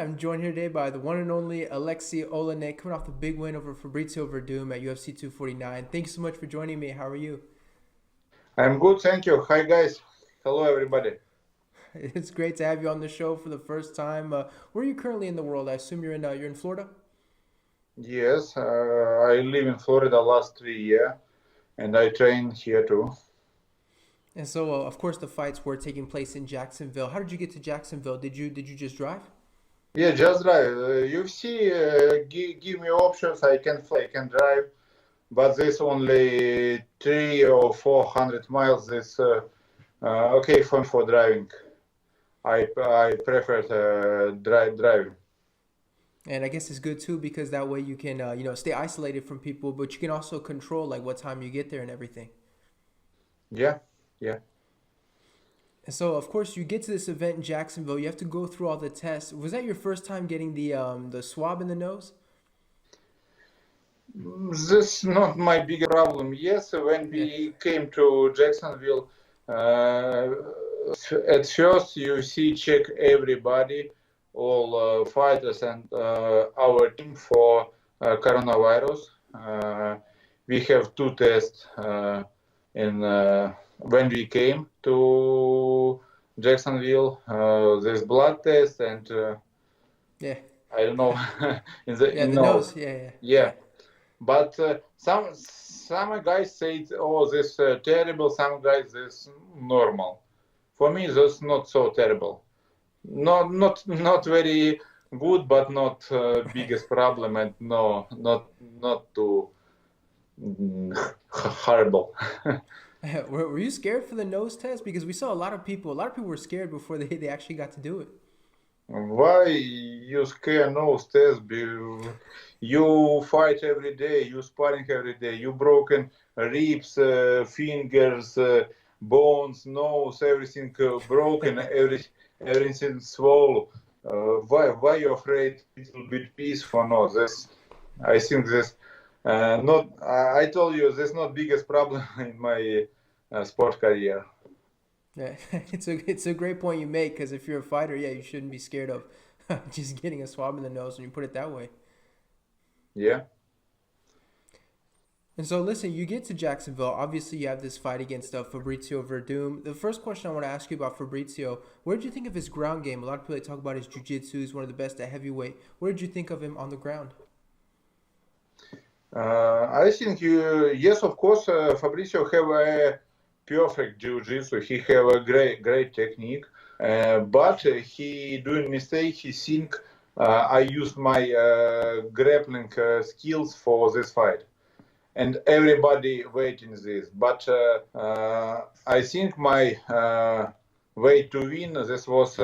I'm joined here today by the one and only Alexey Oleynik, coming off the big win over Fabricio Werdum at UFC 249. Thank you so much for joining me. How are you? I'm good, thank you. Hi, guys. Hello, everybody. It's great to have you on the show for the first time. Where are you currently in the world? I assume you're in Florida. Yes, I live in Florida last 3 years, and I train here too. And so, of course, the fights were taking place in Jacksonville. How did you get to Jacksonville? Did you just drive? Yeah, just drive. You see, give me options. I can fly, I can drive, but this only 300 or 400 miles. This okay for me for driving. I prefer driving. And I guess it's good too because that way you can stay isolated from people, but you can also control like what time you get there and everything. Yeah, yeah. And so, of course, you get to this event in Jacksonville. You have to go through all the tests. Was that your first time getting the swab in the nose? This not my big problem. Yes, when Yeah, we came to Jacksonville, uh, at first you see check everybody, all fighters and our team for coronavirus. We have two tests in when we came to Jacksonville. There's blood test and yeah, I don't know in the yeah. in The nose. nose. Yeah, yeah, Yeah, yeah. but some guys say, "Oh, this terrible." Some guys this normal. For me, that's not so terrible. Not very good, but not biggest problem, and no, not too horrible. Were you scared for the nose test? Because we saw a lot of people were scared before they actually got to do it. Why you scare nose test? You fight every day. You sparring every day. You broken ribs, fingers, bones, nose, everything broken. Everything swollen. Why you afraid? Little bit piece for nose? This I think this not. I told you this not biggest problem in my sport career. Yeah, it's a great point you make because if you're a fighter, yeah, you shouldn't be scared of just getting a swab in the nose when you put it that way. Yeah. And so, listen, you get to Jacksonville. Obviously, you have this fight against Fabricio Werdum. The first question I want to ask you about Fabricio: What did you think of his ground game? A lot of people talk about his jiu-jitsu. He's one of the best at heavyweight. What did you think of him on the ground? I think yes, of course, Fabricio have a perfect jiu-jitsu. He have a great technique, but he doing mistake. He think I used my grappling skills for this fight, and everybody waiting this. But I think my way to win this was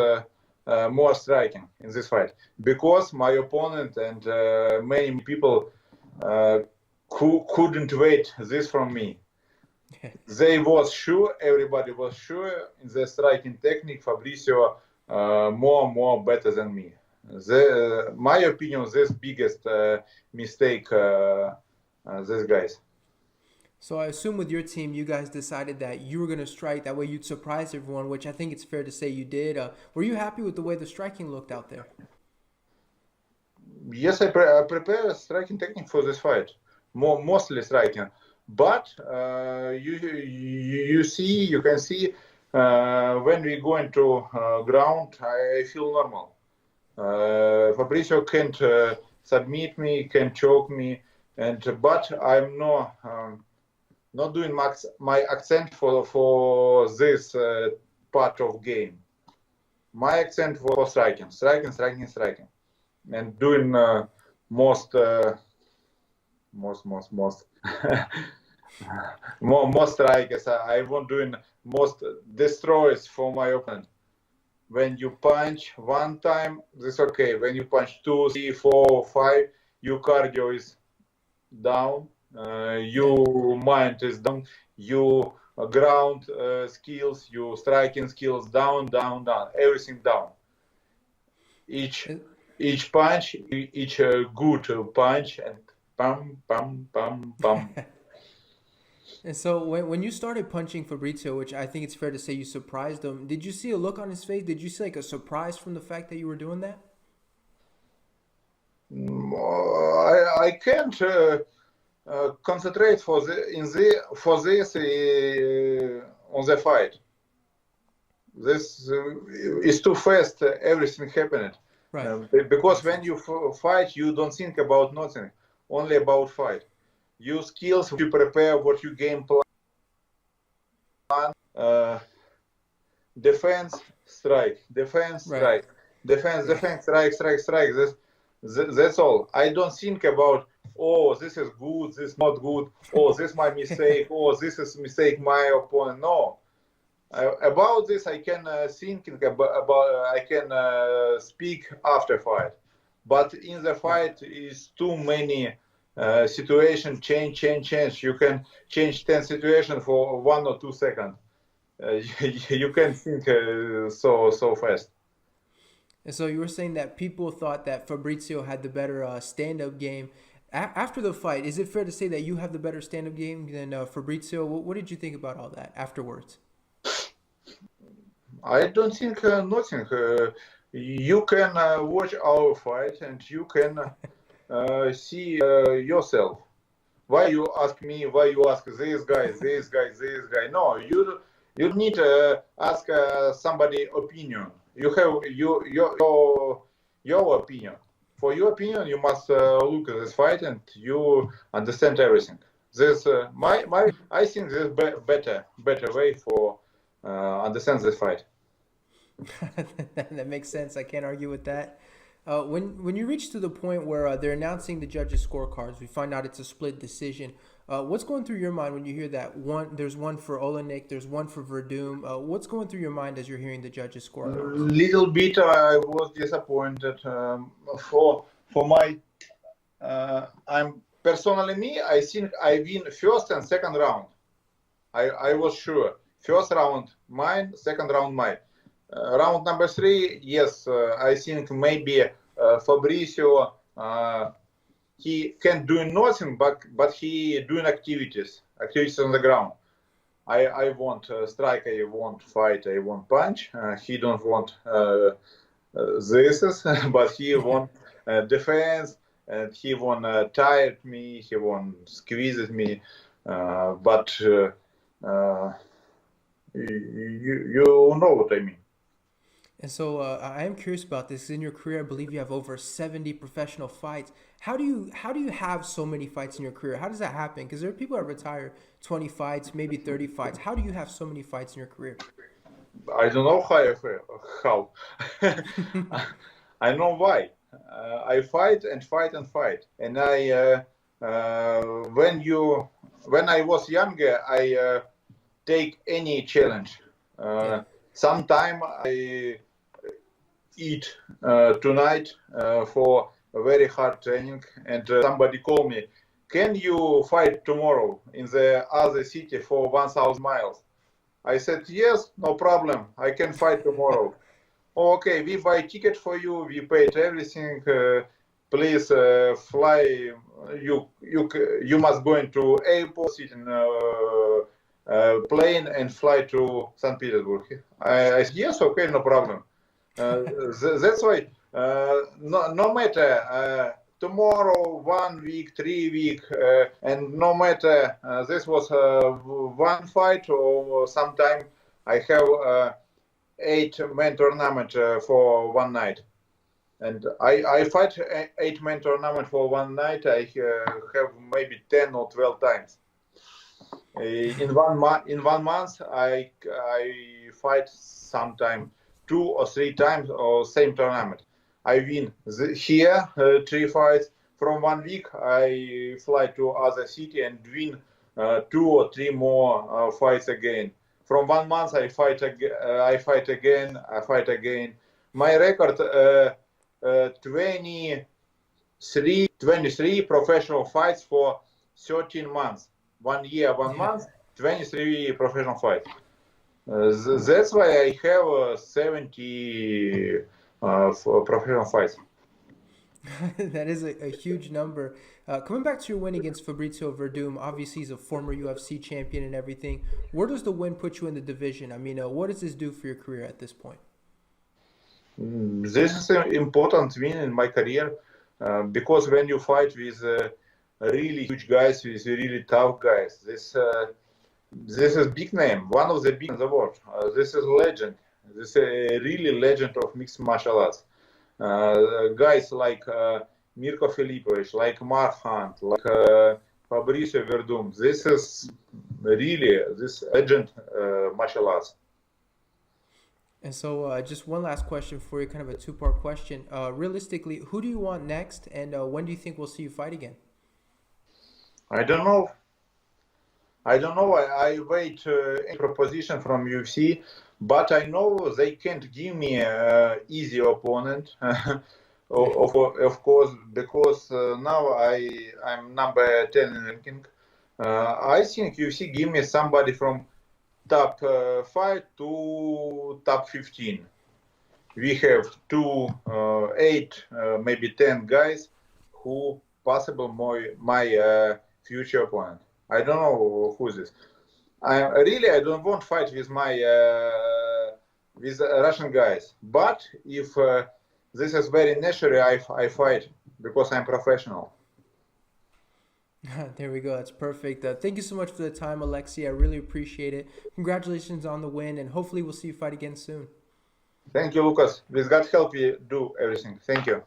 more striking in this fight because my opponent and many people uh, couldn't wait this from me. They was sure, everybody was sure in the striking technique. Fabricio more better than me. My opinion, this biggest mistake. These guys. So I assume with your team, you guys decided that you were going to strike. That way, you'd surprise everyone, which I think it's fair to say you did. Were you happy with the way the striking looked out there? Yes, I prepare striking technique for this fight, mostly striking. But you see, you can see when we go into ground, I feel normal. Fabricio can't submit me, can choke me, and but I'm not doing my accent for this part of game. My accent for striking, and doing most most more strikes. I want doing most destroys for my opponent. When you punch one time, this okay. When you punch two, three, four, five, your cardio is down, Yeah. your mind is down, your ground skills, your striking skills down, everything down. Each And, each punch, each good punch, and pam. and so when you started punching Fabrizio, which I think it's fair to say you surprised him, did you see a look on his face? Did you see like a surprise from the fact that you were doing that? I can't concentrate for this on the fight. This is too fast. Everything happened. Right. Because when you fight, you don't think about nothing, only about fight. You skills, what you prepare, what you game plan, defense, strike, defense, strike, defense, defense, strike, strike, strike. That's all. I don't think about, oh, this is good, this is not good, oh, this is my mistake, oh, this is mistake my opponent. No. About this, I can think about I can speak after fight, but in the fight is too many situation change. You can change 10 situations for 1 or 2 seconds. You can think so fast. And so you were saying that people thought that Fabricio had the better stand-up game. After the fight, is it fair to say that you have the better stand-up game than Fabricio? What did you think about all that afterwards? I don't think nothing. You can watch our fight and you can see yourself. Why you ask me? Why you ask this guy, this guy, this guy? No, you need to ask somebody opinion. You have your opinion. For your opinion, you must look at this fight and you understand everything. This I think this better way for understand this fight. That makes sense. I can't argue with that. When you reach to the point where they're announcing the judges' scorecards, we find out it's a split decision. What's going through your mind when you hear that there's one for Oleynik, there's one for Werdum? What's going through your mind as you're hearing the judges' scorecards? Little bit, I was disappointed. For my, I'm personally me. I think I win first and second round. I was sure. First round mine, second round mine. Round number 3, yes, I think maybe Fabricio, he can do nothing, but he doing activities on the ground. I want strike, I want fight, I want punch. He don't want this, but he want defense, and he want tired me, he want squeeze me, but you know what I mean. And so I am curious about this. In your career, I believe you have over 70 professional fights. How do you have so many fights in your career? How does that happen? Because there are people that retire 20 fights, maybe 30 fights. How do you have so many fights in your career? I don't know how. I know why. I fight and fight and fight. And I when I was younger, I take any challenge. Sometime I eat tonight for a very hard training, and somebody called me, can you fight tomorrow in the other city for 1,000 miles? I said, yes, no problem, I can fight tomorrow. Okay, we buy ticket for you, we paid everything, please fly, you must go into airport, sit in plane and fly to St. Petersburg. I said, yes, okay, no problem. That's why no matter tomorrow, 1 week, 3 week, and no matter this was one fight or sometime I have 8-man tournament for one night. And I fight 8-man tournament for one night. I have maybe 10 or 12 times. In 1 month, I fight sometime 2 or 3 times or same tournament. I win here 3 fights. From 1 week, I fly to other city and win 2 or 3 more fights again. From 1 month, I fight again. My record 23 professional fights for 13 months. 1 year, 1 month, 23 professional fights. That's why I have 70 professional fights. That is a huge number. Coming back to your win against Fabricio Werdum, obviously he's a former UFC champion and everything. Where does the win put you in the division? I mean, what does this do for your career at this point? This is an important win in my career. because when you fight with really huge guys, with really tough guys, this is big name, one of the big in the world. This is legend. This is a really legend of mixed martial arts. Guys like Mirko Filipovic, like Mark Hunt, like Fabricio Werdum. This is really this legend martial arts. And so, just one last question for you, kind of a two-part question. Realistically, who do you want next, and when do you think we'll see you fight again? I don't know. I don't know. I wait any proposition from UFC, but I know they can't give me an easy opponent. Of course, because now I'm number 10 in ranking. I think UFC give me somebody from top 5 to top 15. We have 2, 8, maybe 10 guys who possible my future opponent. I don't know who is this. I don't want to fight with my with Russian guys. But if this is very necessary, I fight because I'm professional. There we go. That's perfect. Thank you so much for the time, Alexey. I really appreciate it. Congratulations on the win, and hopefully we'll see you fight again soon. Thank you, Lucas. With God help, we do everything. Thank you.